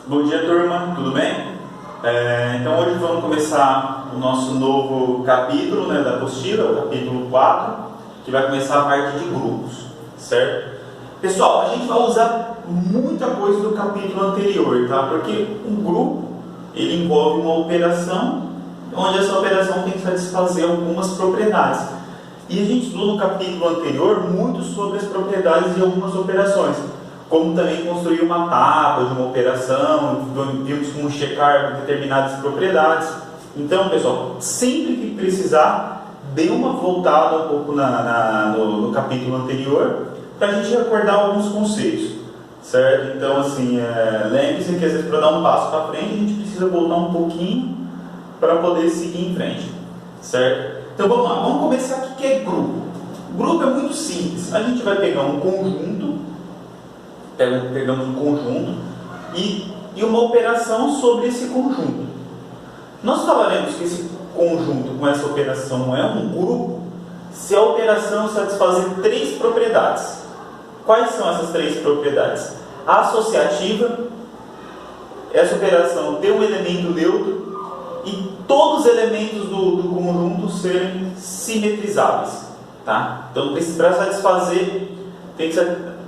Bom dia, turma, tudo bem? Então hoje vamos começar o nosso novo capítulo, da apostila, o capítulo 4, que vai começar a parte de grupos, certo? Pessoal, a gente vai usar muita coisa do capítulo anterior, tá? Porque um grupo, ele envolve uma operação, onde essa operação tem que satisfazer algumas propriedades. E a gente estudou no capítulo anterior muito sobre as propriedades de algumas operações, como também construir uma tábua de uma operação, vimos como checar determinadas propriedades. Então, pessoal, sempre que precisar, dê uma voltada um pouco no capítulo anterior, para a gente recordar alguns conceitos, certo? Então, assim, lembre-se que às vezes para dar um passo para frente, a gente precisa voltar um pouquinho para poder seguir em frente, certo? Então, vamos lá, vamos começar aqui. O que é grupo? Grupo é muito simples. A gente vai pegar um conjunto, pegamos um conjunto e uma operação sobre esse conjunto. Nós falaremos que esse conjunto com essa operação é um grupo se a operação satisfazer três propriedades. Quais são essas três propriedades? A associativa, essa operação tem um elemento neutro e todos os elementos do conjunto serem simetrizáveis. Tá? Então, para satisfazer,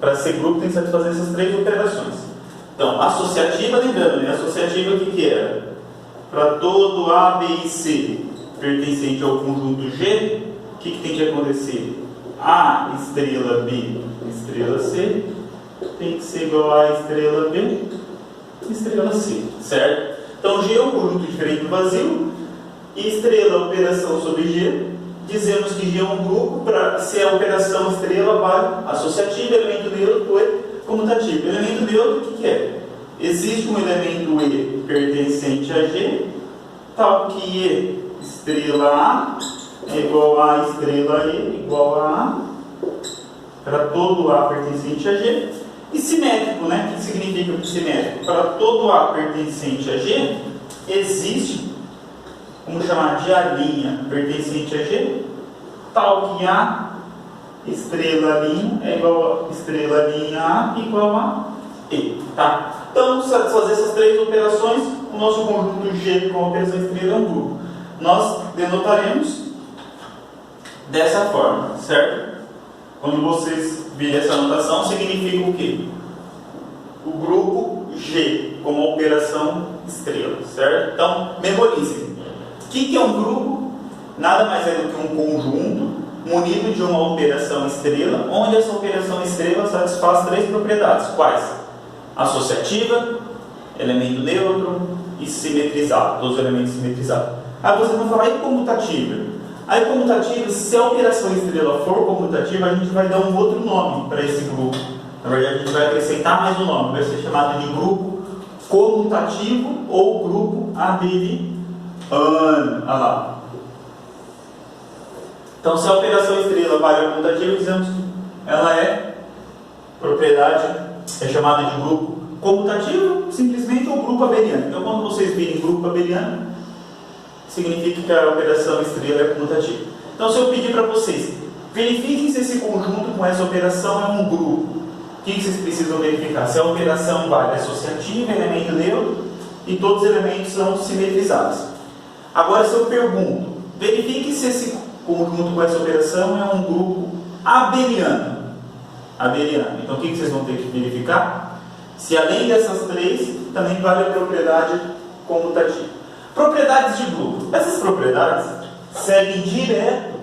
para ser grupo, tem que satisfazer essas três operações. Então, associativa, lembrando, associativa o que era? Para todo A, B e C pertencente ao conjunto G, o que tem que acontecer? A estrela B estrela C tem que ser igual a estrela B estrela C, certo? Então, G é um conjunto diferente do vazio, e estrela, operação sobre G. Dizemos que G é um grupo se a operação estrela vale associativa, elemento neutro e comutativo. Elemento neutro, o que é? Existe um elemento E pertencente a G, tal que E estrela A é igual a estrela E igual a A, para todo A pertencente a G. E simétrico, o que significa simétrico? Para todo A pertencente a G, existe, vamos chamar de A' pertencente a G, tal que A estrela' é igual a estrela' A igual a E. Tá? Então, satisfazer essas três operações, o nosso conjunto G com a operação estrela é um grupo. Nós denotaremos dessa forma, certo? Quando vocês virem essa anotação, significa o quê? O grupo G como a operação estrela, certo? Então, memorizem. O que é um grupo? Nada mais é do que um conjunto munido de uma operação estrela, onde essa operação estrela satisfaz três propriedades. Quais? Associativa, elemento neutro e simetrizado, todos os elementos simetrizados. Aí vocês vão falar, e comutativa? Aí comutativa, se a operação estrela for comutativa, a gente vai dar um outro nome para esse grupo. Na verdade, a gente vai acrescentar mais um nome, vai ser chamado de grupo comutativo ou grupo abeliano. Olha lá. Então, se a operação estrela vale a comutativa, dizemos que ela é chamada de grupo comutativo, simplesmente, ou grupo abeliano. Então, quando vocês virem grupo abeliano, significa que a operação estrela é comutativa. Então, se eu pedir para vocês, verifiquem se esse conjunto com essa operação é um grupo. O que vocês precisam verificar? Se a operação vale associativa, elemento neutro, e todos os elementos são simetrizados. Agora, se eu pergunto, verifique se esse conjunto com essa operação é um grupo abeliano. Então, o que vocês vão ter que verificar? Se além dessas três, também vale a propriedade comutativa. Propriedades de grupo. Essas propriedades seguem direto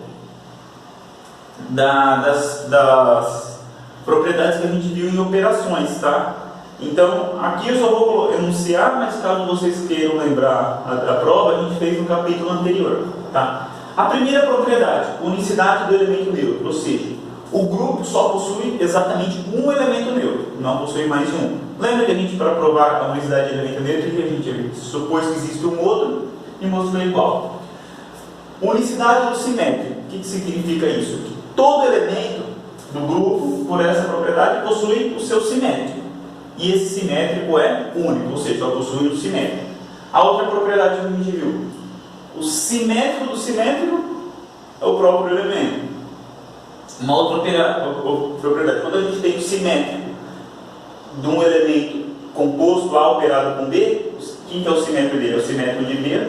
das propriedades que a gente viu em operações, tá? Então, aqui eu só vou enunciar, mas caso vocês queiram lembrar a prova, a gente fez no capítulo anterior, tá? A primeira propriedade, unicidade do elemento neutro, ou seja, o grupo só possui exatamente um elemento neutro, não possui mais de um. Lembra que a gente, para provar a unicidade de elemento neutro, que a gente supôs que existe um outro e mostrou igual. Unicidade do simétrico. O que significa isso? Que todo elemento do grupo, por essa propriedade, possui o seu simétrico. E esse simétrico é único, ou seja, só possui o simétrico. A outra propriedade que a gente viu, o simétrico do simétrico é o próprio elemento. Uma outra propriedade, quando a gente tem o simétrico de um elemento composto A operado com B, quem que é o simétrico dele? É o simétrico de B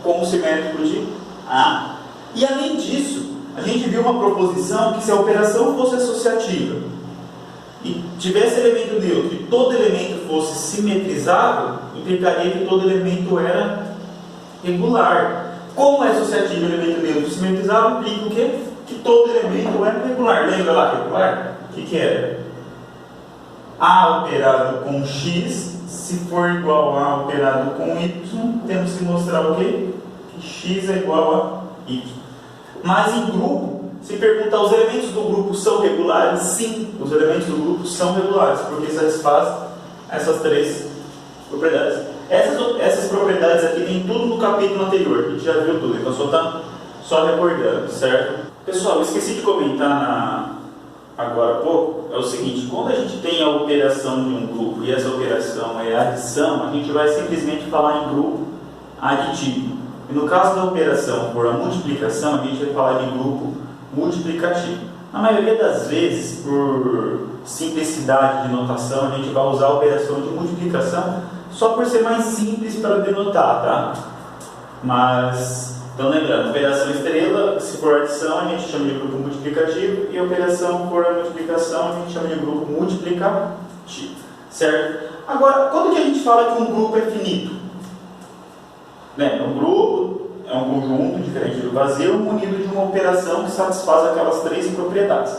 com o simétrico de A. E além disso, a gente viu uma proposição que se a operação fosse associativa e tivesse elemento neutro e todo elemento fosse simetrizável, implicaria que todo elemento era regular. Como é associativo elemento neutro simetrizável, implica o quê? Que todo elemento é regular. Lembra lá regular? O que era? A operado com X, se for igual a operado com Y, temos que mostrar o quê? Que X é igual a Y. Mas em grupo, se perguntar, os elementos do grupo são regulares? Sim, os elementos do grupo são regulares, porque satisfaz essas três propriedades. Essas propriedades aqui tem tudo no capítulo anterior, a gente já viu tudo, então só recordando, certo? Pessoal, eu esqueci de comentar agora há pouco, é o seguinte, quando a gente tem a operação de um grupo e essa operação é adição, a gente vai simplesmente falar em grupo aditivo. E no caso da operação por a multiplicação, a gente vai falar de grupo multiplicativo. Na maioria das vezes, por simplicidade de notação, a gente vai usar a operação de multiplicação só por ser mais simples para denotar, tá? Mas, então lembrando, operação estrela, se for adição, a gente chama de grupo multiplicativo, e operação por a multiplicação, a gente chama de grupo multiplicativo, certo? Agora, quando que a gente fala que um grupo é finito? Lembra, um grupo é um conjunto diferente do vazio, munido de uma operação que satisfaz aquelas três propriedades.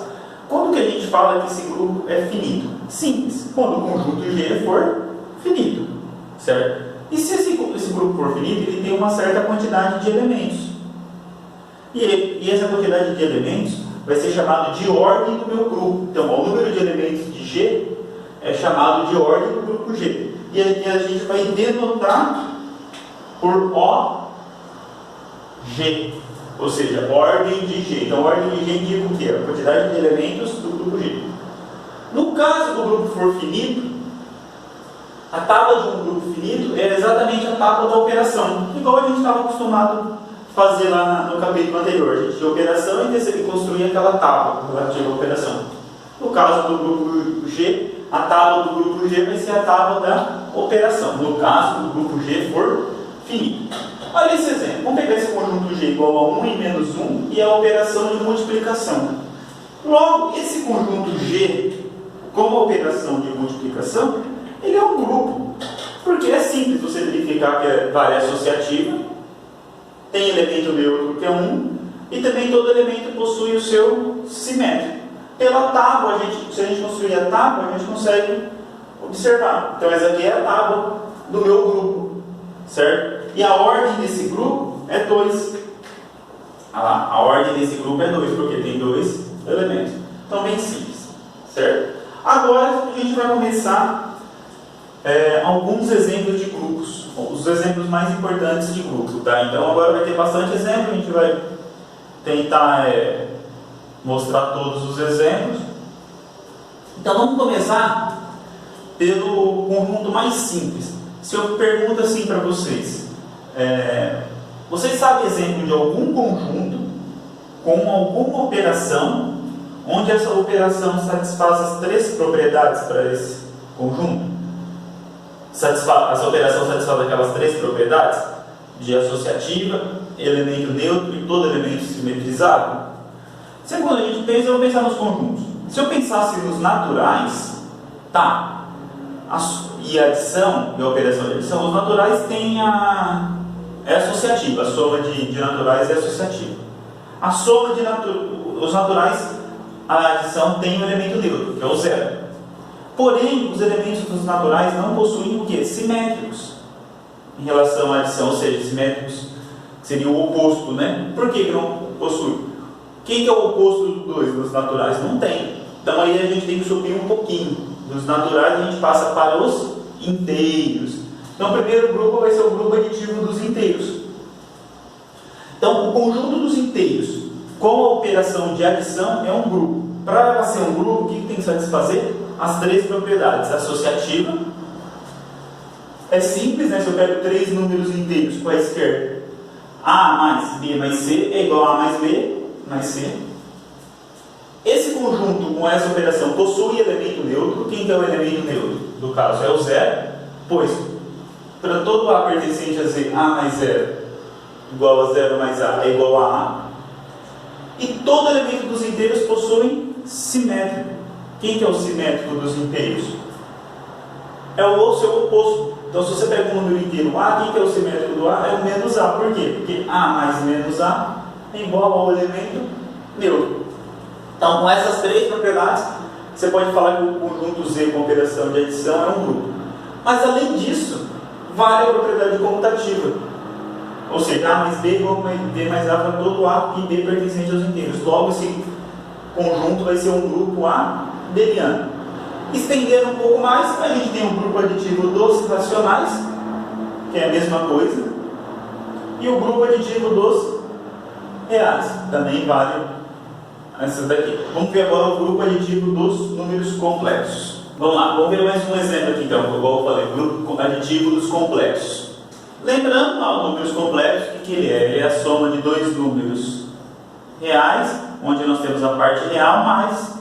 Quando que a gente fala que esse grupo é finito? Simples, quando o conjunto G for finito, certo? E se esse grupo for finito, ele tem uma certa quantidade de elementos. E essa quantidade de elementos vai ser chamado de ordem do meu grupo. Então, o número de elementos de G é chamado de ordem do grupo G. E aqui a gente vai denotar por OG, ou seja, ordem de G. Então, ordem de G indica o quê? A quantidade de elementos do grupo G. No caso do grupo for finito, a tábua de um grupo finito é exatamente a tábua da operação, igual a gente estava acostumado a fazer lá no capítulo anterior. A gente tinha operação e construía aquela tábua relativa à operação. No caso do grupo G, a tábua do grupo G vai ser a tábua da operação, no caso do grupo G for finito. Olha esse exemplo. Vamos pegar esse conjunto G igual a 1 e menos 1 e a operação de multiplicação. Logo, esse conjunto G, como operação de multiplicação, ele é um grupo. Porque é simples você verificar que a vária associativa, tem elemento neutro que é 1, e também todo elemento possui o seu simétrico. Pela tábua, se a gente construir a tábua, a gente consegue observar. Então, essa aqui é a tábua do meu grupo, certo? E a ordem desse grupo é 2. A ordem desse grupo é 2, porque tem 2 elementos. Então, bem simples, certo? Agora, a gente vai começar alguns exemplos de grupos, os exemplos mais importantes de grupo, tá? Então, agora vai ter bastante exemplo, a gente vai tentar mostrar todos os exemplos. Então, vamos começar pelo conjunto mais simples. Se eu pergunto assim para vocês, vocês sabem exemplo de algum conjunto com alguma operação onde essa operação satisfaz as três propriedades para esse conjunto? Essa operação satisfaz aquelas três propriedades de associativa, elemento neutro e todo elemento simetrizável? Sempre quando a gente pensa, eu vou pensar nos conjuntos. Se eu pensasse nos naturais, tá, e a adição e a operação de adição, os naturais têm é associativa, a soma de naturais é associativa. A soma de os naturais, a adição tem um elemento neutro, que é o zero. Porém, os elementos dos naturais não possuem o quê? Simétricos em relação à adição, ou seja, simétricos seria o oposto, né? Por que não possui? Quem que é o oposto dos dois, dos naturais? Não tem. Então aí a gente tem que subir um pouquinho. Dos naturais a gente passa para os inteiros. Então o primeiro grupo vai ser o grupo aditivo dos inteiros. Então o conjunto dos inteiros com a operação de adição é um grupo. Para ser um grupo, o que tem que satisfazer? As três propriedades. Associativa. É simples, né? Se eu pego três números inteiros quaisquer, A mais B mais C é igual a A mais B mais C. Esse conjunto com essa operação possui elemento neutro. Quem que é o elemento neutro? No caso é o zero, pois para todo A pertencente a Z, A mais zero igual a zero mais A é igual a A. E todo elemento dos inteiros possui simétrico. Quem que é o simétrico dos inteiros? É o seu oposto. Então, se você pega um número inteiro A, quem que é o simétrico do A? É o menos A. Por quê? Porque A mais menos A é igual ao elemento neutro. Então, com essas três propriedades, você pode falar que o conjunto Z com operação de adição é um grupo. Mas, além disso, vale a propriedade comutativa. Ou seja, A mais B igual a B mais A para todo A e B pertencente aos inteiros. Logo, esse conjunto vai ser um grupo abeliano. Estendendo um pouco mais, a gente tem um grupo aditivo dos racionais, que é a mesma coisa, e o grupo aditivo dos reais, também vale essa daqui. Vamos ver agora o grupo aditivo dos números complexos. Vamos lá, vamos ver mais um exemplo aqui então, igual eu falei, grupo aditivo dos complexos. Lembrando, os números complexos, o que ele é? Ele é a soma de dois números reais, onde nós temos a parte real mais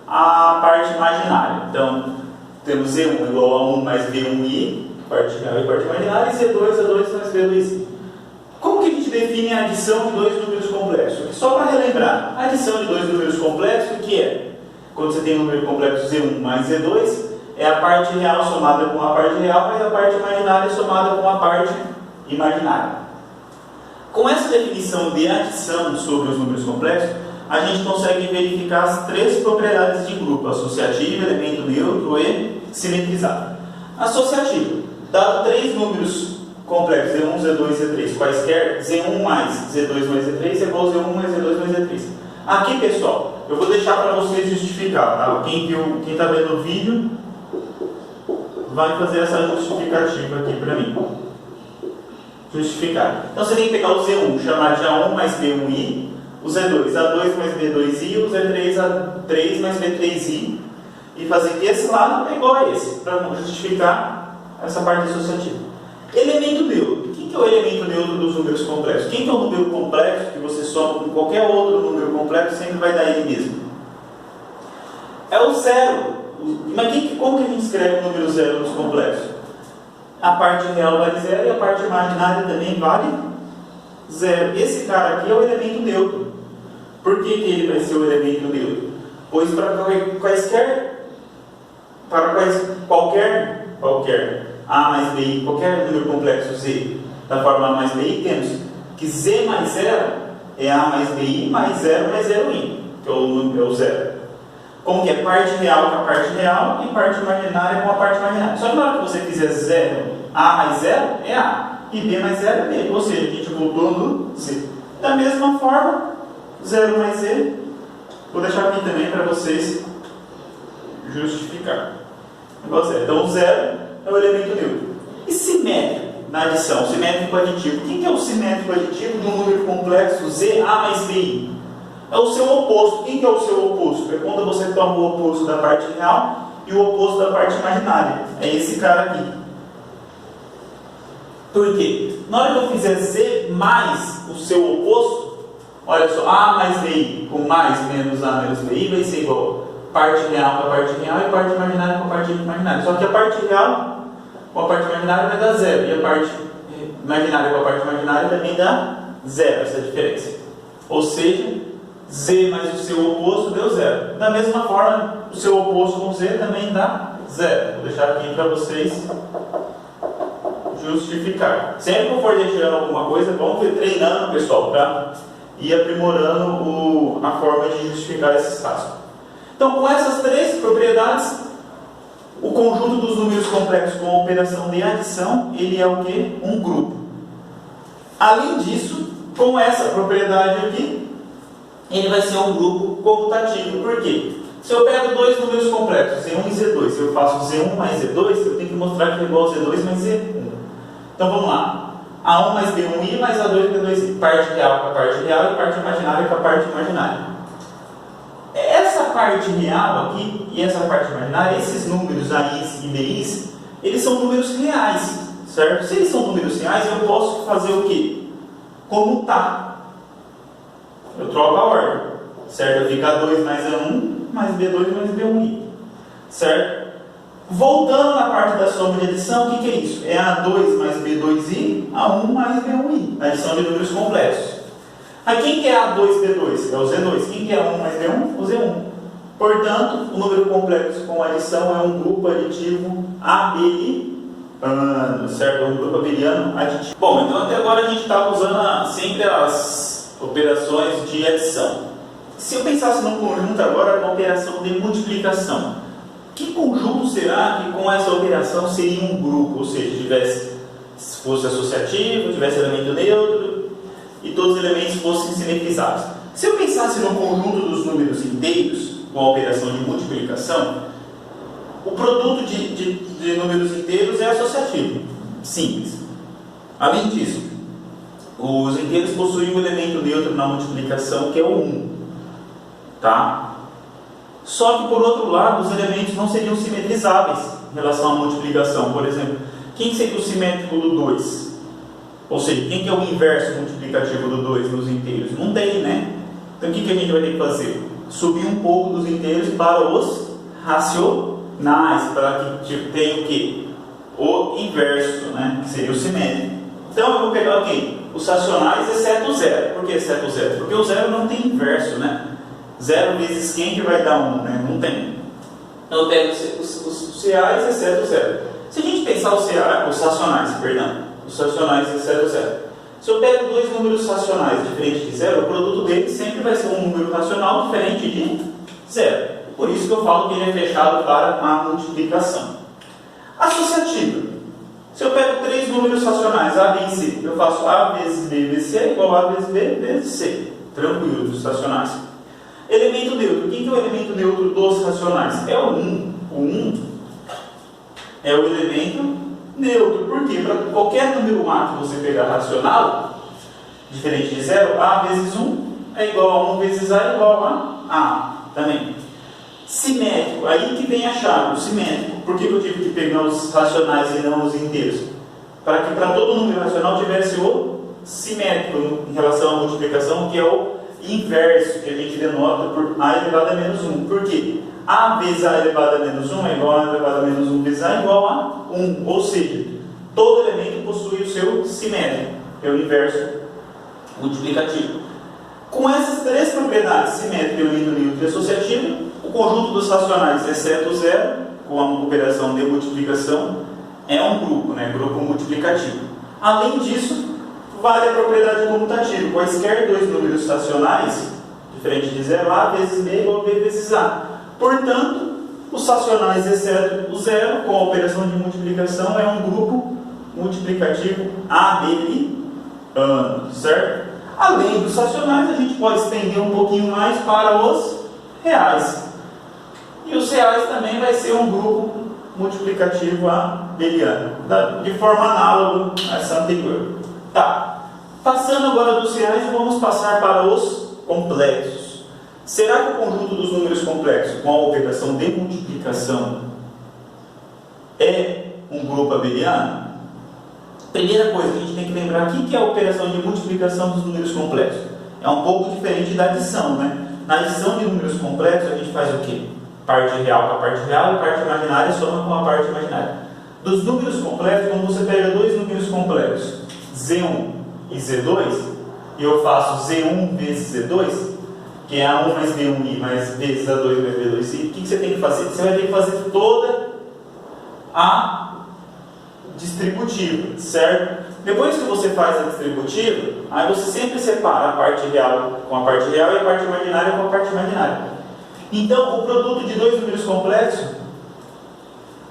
a parte imaginária. Então, temos Z1 igual a 1 mais B1i, parte real e parte imaginária, e Z2 a 2 mais B2i. Como que a gente define a adição de dois números complexos? Só para relembrar, a adição de dois números complexos, o que é? Quando você tem um número complexo Z1 mais Z2, é a parte real somada com a parte real, mais a parte imaginária somada com a parte imaginária. Com essa definição de adição sobre os números complexos, a gente consegue verificar as três propriedades de grupo: associativo, elemento neutro e simetrizado. Associativo, dado três números complexos, Z1, Z2 e Z3, quaisquer, Z1 mais Z2 mais Z3 é igual a Z1 mais Z2 mais Z3. Aqui, pessoal, eu vou deixar para vocês justificar, tá? Quem está vendo o vídeo vai fazer essa justificativa aqui para mim. Justificar. Então você tem que pegar o Z1, chamar de A1 mais B1i, o Z2, A2 mais B2i, o Z3, A3 mais B3i, e fazer que esse lado é igual a esse, para justificar essa parte associativa. Elemento neutro. Quem que é o elemento neutro dos números complexos? Quem que é o número complexo que você soma com qualquer outro número complexo sempre vai dar ele mesmo? É o zero. Mas como que a gente escreve o número zero nos complexos? A parte real vale zero e a parte imaginária também vale zero. Esse cara aqui é o elemento neutro. Por que ele vai ser o elemento neutro? Pois para qualquer A mais B, qualquer número complexo Z, da forma A mais BI, temos que Z mais zero é A mais BI mais 0i, que é o zero. Como que é parte real com a parte real e parte imaginária com a parte imaginária. Só que na hora que você fizer zero, A mais zero é A, e B mais zero é B, ou seja, a gente voltou no Z. Da mesma forma, 0 mais Z, vou deixar aqui também para vocês justificar. Então, o zero é o elemento neutro. E simétrico na adição, simétrico aditivo. O que é o simétrico aditivo de um número complexo ZA mais BI? É o seu oposto. Quem que é o seu oposto? É quando você toma o oposto da parte real e o oposto da parte imaginária. É esse cara aqui. Por quê? Na hora que eu fizer Z mais o seu oposto, olha só, A mais BI com mais menos A menos BI vai ser igual parte real com a parte real e parte imaginária com a parte imaginária. Só que a parte real com a parte imaginária vai dar zero, e a parte imaginária com a parte imaginária também dá zero, essa diferença. Ou seja, Z mais o seu oposto deu zero. Da mesma forma, o seu oposto com Z também dá zero. Vou deixar aqui para vocês justificar. Sempre que eu for deixando alguma coisa, vamos treinando, pessoal, para ir aprimorando a forma de justificar esses casos. Então, com essas três propriedades, o conjunto dos números complexos com a operação de adição, ele é o quê? Um grupo. Além disso, com essa propriedade aqui, ele vai ser um grupo comutativo. Por quê? Se eu pego dois números complexos, Z1 e Z2, se eu faço Z1 mais Z2, eu tenho que mostrar que é igual a Z2 mais Z1. Então, vamos lá. A1 mais B1i mais A2 mais B2i. Parte real com a parte real e parte imaginária com a parte imaginária. Essa parte real aqui e essa parte imaginária, esses números A's e B's, eles são números reais, certo? Se eles são números reais, eu posso fazer o quê? Comutar. Eu troco a ordem. certo? Fica A2 mais A1 mais B2 mais B1i, certo? Voltando na parte da soma de adição, o que é isso? É A2 mais B2i, A1 mais B1i, adição de números complexos. Aí quem que é A2, B2? É o Z2. Quem que é A1 mais B1? O Z1. Portanto, o número complexo com adição é um grupo aditivo abeliano, certo? É um grupo abeliano aditivo. Bom, então até agora a gente estava usando sempre as operações de adição. Se eu pensasse num conjunto agora com a operação de multiplicação, que conjunto será que com essa operação seria um grupo? Ou seja, fosse associativo, tivesse elemento neutro e todos os elementos fossem simetrizados. Se eu pensasse no conjunto dos números inteiros com a operação de multiplicação, o produto de números inteiros é associativo, simples. Além disso, os inteiros possuem um elemento neutro na multiplicação que é o 1. Tá? Só que, por outro lado, os elementos não seriam simetrizáveis em relação à multiplicação. Por exemplo, quem seria o simétrico do 2? Ou seja, quem que é o inverso multiplicativo do 2 nos inteiros? Não tem, né? Então, o que a gente vai ter que fazer? Subir um pouco dos inteiros para os racionais, para que tenha o quê? O inverso, né? Que seria o simétrico. Então, eu vou pegar o quê? Os racionais, exceto o zero. Por que exceto o zero? Porque o zero não tem inverso, né? 0 vezes quem que vai dar 1, né? Não tem. Então eu pego os reais exceto o zero. Se a gente pensar os racionais, os racionais exceto o zero. Se eu pego dois números racionais diferentes de zero, o produto deles sempre vai ser um número racional diferente de zero. Por isso que eu falo que ele é fechado para a multiplicação. Associativa. Se eu pego três números racionais, A, B e C, eu faço A vezes B vezes C igual a vezes B vezes C. Tranquilo, dos racionais. Elemento neutro. Quem que é o elemento neutro dos racionais? É o 1. O 1 é o elemento neutro. Por quê? Para qualquer número A que você pegar racional, diferente de zero, A vezes 1 é igual a 1 vezes A igual a também. Simétrico. Aí que vem a chave, o simétrico. Por que eu tive que pegar os racionais e não os inteiros? Para que para todo número racional tivesse o simétrico em relação à multiplicação, que é o inverso, que a gente denota por A elevado a menos 1. Por quê? A vezes A elevado a menos 1 é igual a A elevado a menos 1 vezes A igual a 1. Ou seja, todo elemento possui o seu simétrico, que é o inverso multiplicativo. Com essas três propriedades, simétrico, elemento neutro e associativo, o conjunto dos racionais, exceto o zero, com a operação de multiplicação, é um grupo, né? Grupo multiplicativo. Além disso, vale a propriedade comutativa. Quaisquer dois números racionais, diferente de zero, A vezes B igual a B vezes A. Portanto, os racionais, exceto o zero, com a operação de multiplicação, é um grupo multiplicativo abeliano, certo? Além dos racionais, a gente pode estender um pouquinho mais para os reais. E os reais também vai ser um grupo multiplicativo abeliano, de forma análoga a essa anterior. Tá. Passando agora dos reais, vamos passar para os complexos. Será que o conjunto dos números complexos com a operação de multiplicação é um grupo abeliano? Primeira coisa que a gente tem que lembrar aqui que é a operação de multiplicação dos números complexos. É um pouco diferente da adição, né? Na adição de números complexos, a gente faz o quê? Parte real com a parte real e parte imaginária soma com a parte imaginária. Dos números complexos, quando você pega dois números complexos, Z1 e Z2, e eu faço Z1 vezes Z2, que é A1 mais B1i mais vezes A2 mais B2i, o que você tem que fazer? Você vai ter que fazer toda a distributiva, certo? Depois que você faz a distributiva, aí você sempre separa a parte real com a parte real e a parte imaginária com a parte imaginária. Então, o produto de dois números complexos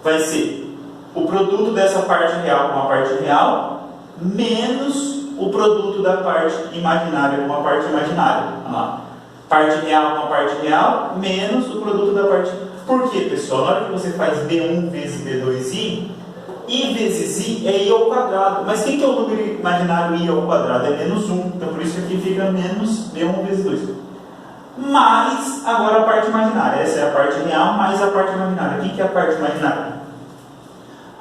vai ser o produto dessa parte real com a parte real menos o produto da parte imaginária com a parte imaginária. Vamos lá. Parte real com a parte real menos o produto da parte... Por quê, pessoal? Na hora que você faz B1 vezes B2i, I vezes I é I ao quadrado. Mas quem que é o número imaginário I ao quadrado? É menos 1. Então, por isso que aqui fica menos B1 vezes 2. Mais, agora a parte imaginária. Essa é a parte real mais a parte imaginária. O que é a parte imaginária?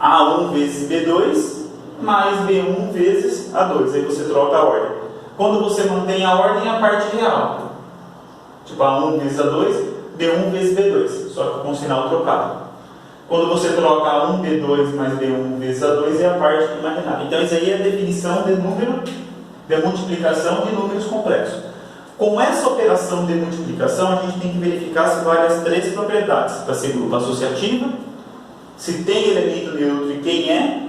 A1 vezes B2 mais B1 vezes A2. Aí você troca a ordem. Quando você mantém a ordem, a parte real. Tipo A1 vezes A2, B1 vezes B2, só que com sinal trocado. Quando você troca A1, B2 mais B1 vezes A2 é a parte imaginária. Então isso aí é a definição de número, de multiplicação de números complexos. Com essa operação de multiplicação, a gente tem que verificar se vale as três propriedades, para ser grupo associativo, se tem elemento neutro e quem é,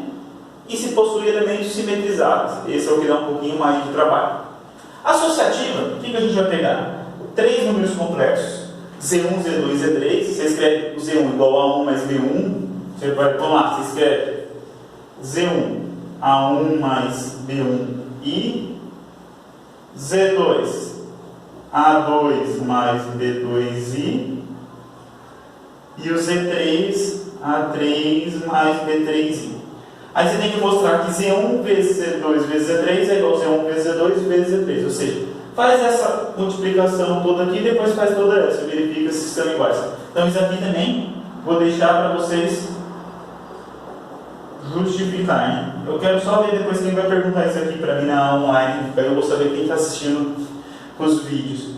e se possui elementos simetrizados. Esse é o que dá um pouquinho mais de trabalho. Associativa, o que a gente vai pegar? Três números complexos, Z1, Z2, Z3. Você escreve o Z1 igual a 1 mais B1. Você vai, vamos lá, você escreve Z1 A1 mais B1i, Z2 A2 mais B2i, e o Z3 A3 mais B3i. Aí você tem que mostrar que Z1 vezes Z2 vezes Z3 é igual a Z1 vezes Z2 vezes Z3. Ou seja, faz essa multiplicação toda aqui e depois faz toda essa. Verifica se são iguais. Então isso aqui também vou deixar para vocês justificarem. Eu quero só ver depois quem vai perguntar isso aqui para mim na online. Para eu vou saber quem está assistindo os vídeos.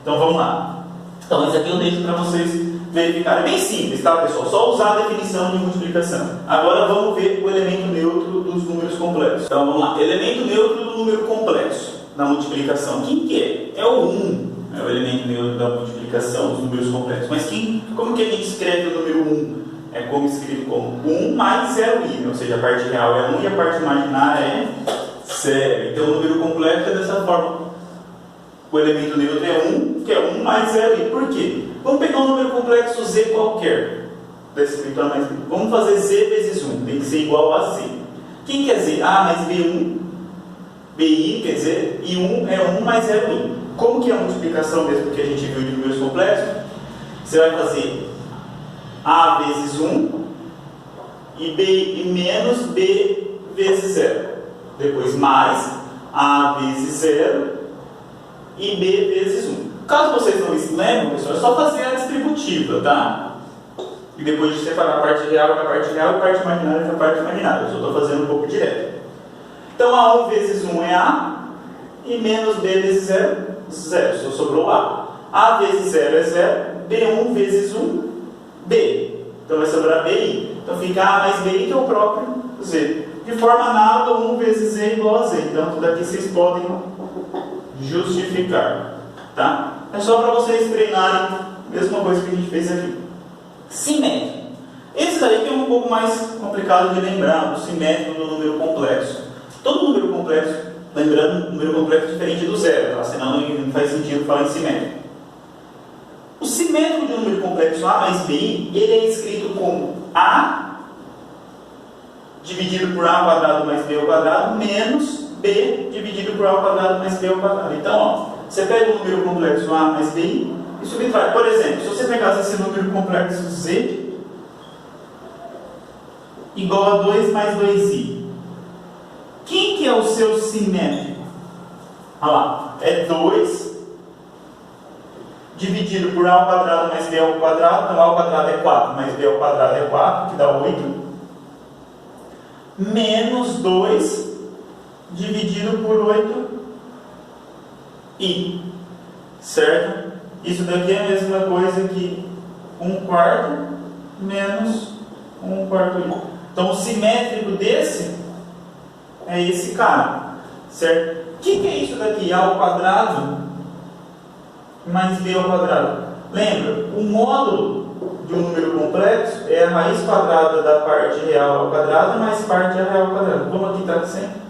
Então vamos lá. Então isso aqui eu deixo para vocês verificar. É bem simples, tá, pessoal? Só usar a definição de multiplicação. Agora vamos ver o elemento neutro dos números complexos. Então vamos lá. Elemento neutro do número complexo na multiplicação. Quem que é? É o 1. É o elemento neutro da multiplicação dos números complexos. Mas como que a gente escreve o número 1? É como escrito como 1 mais 0i. Ou seja, a parte real é 1 e a parte imaginária é 0. Então o número complexo é dessa forma. O elemento neutro é 1, que é 1 mais 0i. Por quê? Vamos pegar um número complexo Z qualquer. Vamos fazer Z vezes 1. Tem que ser igual a Z. Quem que é Z? A mais B1. BI, quer dizer, e 1 é 1 mais 0i. Como que é a multiplicação mesmo que a gente viu de números complexos? Você vai fazer A vezes 1 e menos B vezes 0. Depois mais A vezes 0 e B vezes 1. Caso vocês não se lembrem, pessoal, é só fazer a distributiva, tá? E depois de separar a parte real da parte real e a parte imaginária da parte imaginária. Eu só estou fazendo um pouco direto. Então, A1 vezes 1 é A, e menos B vezes 0, 0. Só sobrou A. A vezes 0 é 0, B1 vezes 1, B. Então, vai sobrar BI. Então, fica A mais BI, que é o próprio Z. De forma análoga, 1 vezes Z é igual a Z. Então, tudo aqui vocês podem justificar. Tá? É só para vocês treinarem a mesma coisa que a gente fez aqui. Simétrico. Esse daí que é um pouco mais complicado de lembrar, o simétrico do número complexo. Todo número complexo, lembrando, número complexo é diferente do zero, tá? Senão não faz sentido falar em simétrico. O simétrico de um número complexo A mais BI, ele é escrito como A dividido por A quadrado mais B ao quadrado menos B dividido por A ao quadrado mais B ao quadrado. Então, ó, você pega o número complexo A mais BI e subtrai. Por exemplo, se você pegasse esse número complexo Z igual a 2 mais 2i, quem que é o seu simétrico? Olha lá, é 2 dividido por A ao quadrado mais B ao quadrado. Então A ao quadrado é 4, mais B ao quadrado é 4, que dá 8, menos 2 dividido por 8i, certo? Isso daqui é a mesma coisa que 1/4 menos 1/4i. Então o simétrico desse é esse cara, certo? O que é isso daqui? A ao quadrado mais B ao quadrado. Lembra, o módulo de um número complexo é a raiz quadrada da parte real ao quadrado mais parte real ao quadrado. Como aqui está sempre?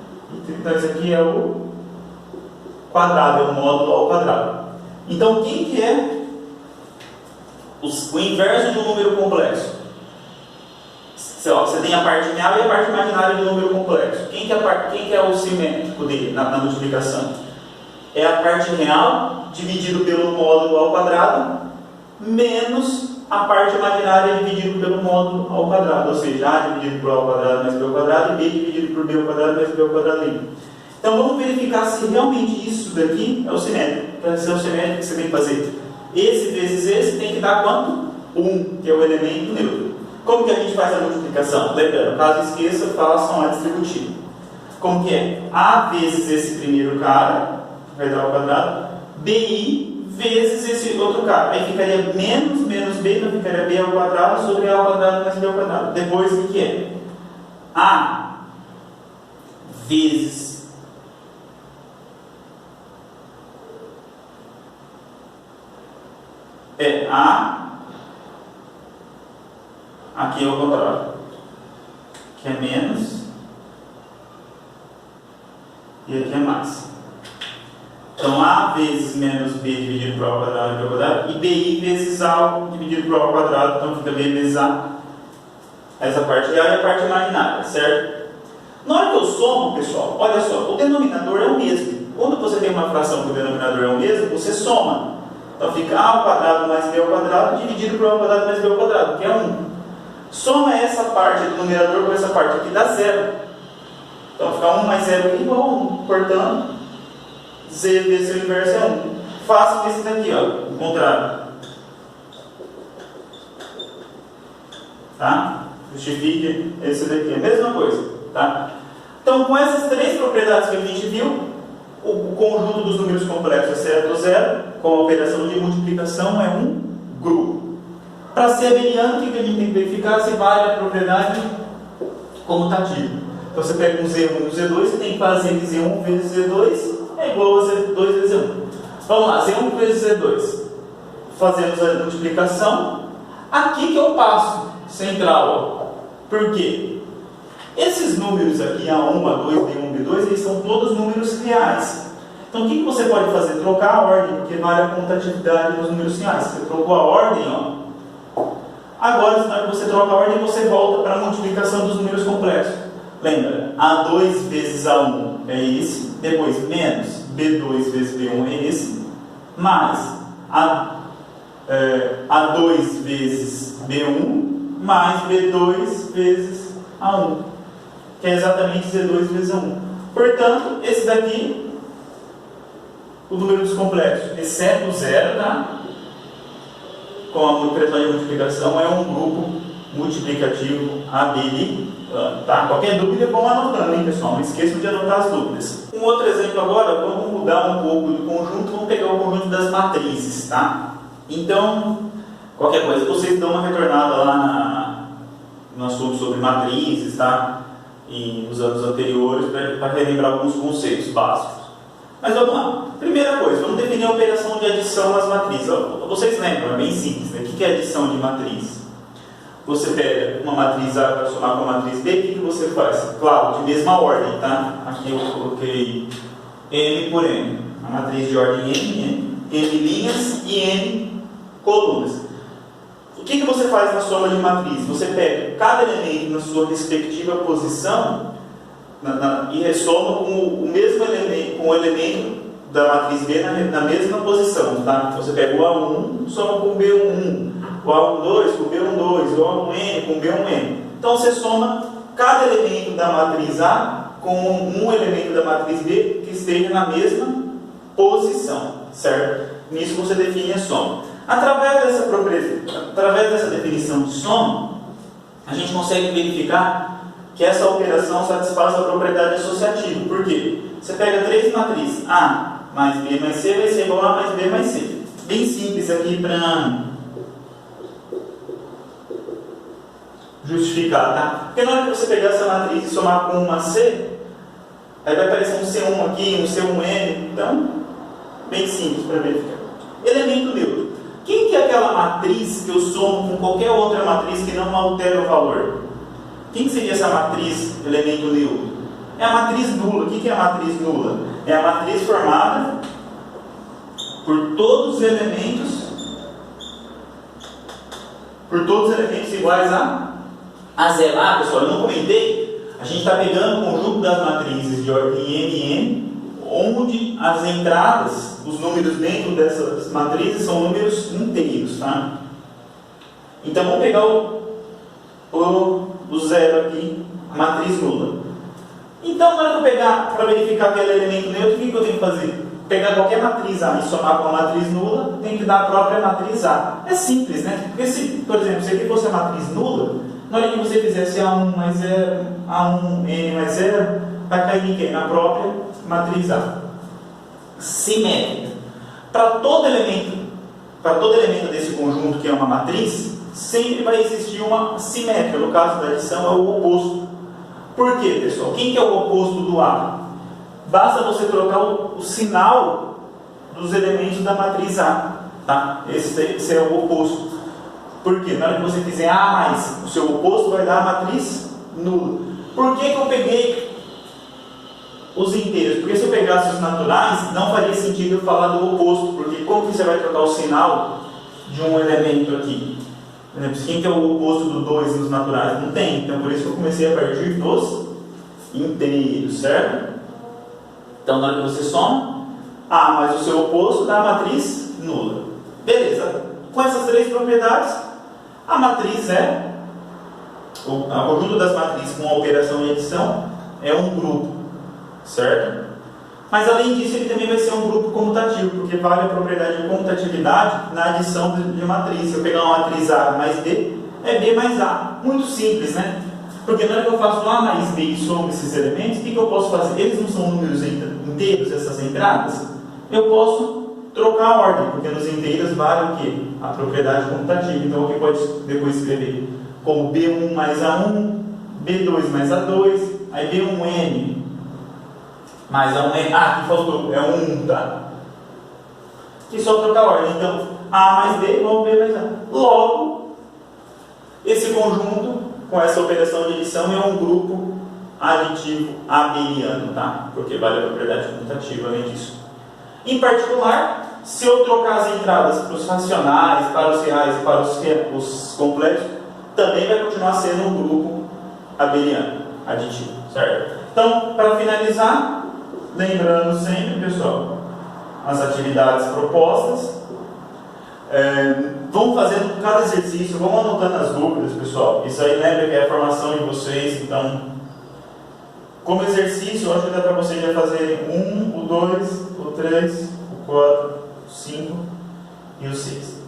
Então isso aqui é o quadrado, é o módulo ao quadrado. Então quem que é o inverso de um número complexo? Você tem a parte real e a parte imaginária do número complexo. Quem que é o simétrico dele na multiplicação? É a parte real dividido pelo módulo ao quadrado menos a parte imaginária dividido pelo módulo ao quadrado. Ou seja, A dividido por A ao quadrado mais B ao quadrado e B dividido por B ao quadrado mais B ao quadrado. Então vamos verificar se realmente isso daqui é o simétrico. Para ser o simétrico você tem que fazer esse vezes esse, tem que dar quanto? 1, que é o elemento neutro. Como que a gente faz a multiplicação? Lembrando, caso esqueça, façam a distributiva. Como que é? A vezes esse primeiro cara, vai dar ao quadrado, BI vezes esse outro cara. Aí ficaria menos b, então ficaria b ao quadrado sobre a ao quadrado mais b ao quadrado. Depois o que é? A vezes A, aqui é o contrário, que é menos e aqui é mais. Então A vezes menos B dividido por A ao quadrado e BI vezes A dividido por A ao quadrado, então fica B vezes A. Essa parte real é a parte imaginária, certo? Na hora que eu somo, pessoal, olha só, o denominador é o mesmo. Quando você tem uma fração que o denominador é o mesmo, você soma. Então fica A ao quadrado mais B ao quadrado dividido por A ao quadrado mais B ao quadrado, que é 1. Soma essa parte do numerador com essa parte aqui, dá 0. Então fica 1 mais 0 aqui igual a 1. Portanto, Z vezes seu inverso é 1. Façam esse daqui, ó, o contrário. Tá? Justifique esse daqui, a mesma coisa. Tá? Então, com essas três propriedades que a gente viu, o conjunto dos números complexos é certo ou zero, com a operação de multiplicação é um grupo. Para ser abeliano, o que a gente tem que verificar? Se vale a propriedade comutativa. Então você pega um Z1 e um Z2, você tem que fazer que Z1 vezes Z2 é igual a Z2 vezes Z1. Vamos lá, Z1 vezes Z2. Fazemos a multiplicação. Aqui que é o passo central. Por quê? Esses números aqui, A1, A2, B1, B2, eles são todos números reais. Então o que você pode fazer? Trocar a ordem, porque vale a comutatividade dos números reais. Você trocou a ordem, ó. Agora, na hora que você troca a ordem, você volta para a multiplicação dos números complexos. Lembra? A2 vezes A1 é esse, depois menos B2 vezes B1 é esse, mais A2 vezes B1 mais B2 vezes A1, que é exatamente Z2 vezes A1. Portanto, esse daqui, o número dos complexos, exceto o zero, tá? Com a operação de multiplicação, é um grupo multiplicativo abeliano. Tá? Qualquer dúvida, vão anotando, hein, pessoal? Não esqueçam de anotar as dúvidas. Um outro exemplo agora, vamos mudar um pouco do conjunto, vamos pegar o conjunto das matrizes, tá? Então, qualquer coisa, vocês dão uma retornada lá no assunto sobre matrizes, tá? E nos anos anteriores, para relembrar alguns conceitos básicos. Mas vamos lá. Primeira coisa, vamos definir a operação de adição nas matrizes. Vocês lembram, é bem simples, né? O que é adição de matriz? Você pega uma matriz A para somar com a matriz B, o que você faz? Claro, de mesma ordem, tá? Aqui eu coloquei M por M. A matriz de ordem M linhas e N colunas. O que você faz na soma de matriz? Você pega cada elemento na sua respectiva posição e ressoma com o mesmo elemento, com o elemento da matriz B na mesma posição, tá? Você pega o A1, soma com o B1, o A12 com o B12, o A1N com o B1N. Então você soma cada elemento da matriz A com um elemento da matriz B que esteja na mesma posição, certo? Nisso você define a soma. Através dessa definição de soma, a gente consegue verificar que essa operação satisfaz a propriedade associativa. Por quê? Você pega três matrizes, A mais B mais C vai ser igual a A mais B mais C. Bem simples aqui para justificar, tá? Porque na hora que você pegar essa matriz e somar com uma C, aí vai aparecer um C1 aqui, um C1N, então, bem simples para verificar. Elemento neutro. Quem que é aquela matriz que eu somo com qualquer outra matriz que não altera o valor? Quem seria essa matriz, elemento neutro? É a matriz nula. O que é a matriz nula? É a matriz formada por todos os elementos iguais a zero. Ah, pessoal, eu não comentei. A gente está pegando o conjunto das matrizes de ordem n e n, onde as entradas, os números dentro dessas matrizes são números inteiros, tá? Então vamos pegar o zero aqui, a matriz nula. Então, na hora que eu pegar para verificar aquele elemento neutro, o que eu tenho que fazer? Pegar qualquer matriz A e somar com a matriz nula, tem que dar a própria matriz A. É simples, né? Porque se, por exemplo, se aqui fosse a matriz nula, na hora que você fizesse A1 mais 0, A1, N mais 0, vai cair em quem? Na própria matriz A. Simétrica. Para todo elemento desse conjunto que é uma matriz, sempre vai existir uma simétria. No caso da adição é o oposto. Por quê, pessoal? Quem que é o oposto do A? Basta você trocar o sinal dos elementos da matriz A. Tá? Esse é o oposto. Por quê? Na hora que você fizer A mais o seu oposto, vai dar a matriz nula. Por que eu peguei os inteiros? Porque se eu pegasse os naturais, não faria sentido eu falar do oposto. Porque como que você vai trocar o sinal de um elemento aqui? Por exemplo, quem que é o oposto do 2 nos naturais? Não tem. Então por isso que eu comecei a partir dos inteiros, certo? Então na hora que você soma, A mais o seu oposto dá a matriz nula. Beleza. Com essas três propriedades, a matriz o conjunto das matrizes com a operação de adição é um grupo, certo? Mas além disso, ele também vai ser um grupo comutativo, porque vale a propriedade de comutatividade na adição de matriz. Se eu pegar uma matriz A mais B, é B mais A. Muito simples, né? Porque na hora que eu faço A mais B e somo esses elementos, o que eu posso fazer? Eles não são números inteiros, essas entradas? Eu posso trocar a ordem, porque nos inteiros vale o quê? A propriedade comutativa. Então, o que pode depois escrever? Como B1 mais A1, B2 mais A2, aí B1N mais A1N. Ah, aqui faltou, é 1, tá? E só trocar a ordem. Então, A mais B igual a B mais A. Logo, esse conjunto, com essa operação de adição, é um grupo aditivo abeliano, tá? Porque vale a propriedade comutativa além disso. Em particular, se eu trocar as entradas para os racionais, para os reais e para os complexos, também vai continuar sendo um grupo abeliano, aditivo, certo? Então, para finalizar, lembrando sempre, pessoal, as atividades propostas. Vamos fazendo cada exercício, vamos anotando as dúvidas, pessoal. Isso aí lembra que é a formação de vocês, então, como exercício, eu acho que dá para vocês já fazerem 1, o 2, o 3, o 4, o 5 e o 6,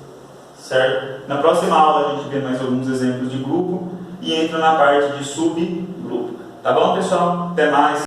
certo? Na próxima aula a gente vê mais alguns exemplos de grupo e entra na parte de subgrupo. Tá bom, pessoal? Até mais!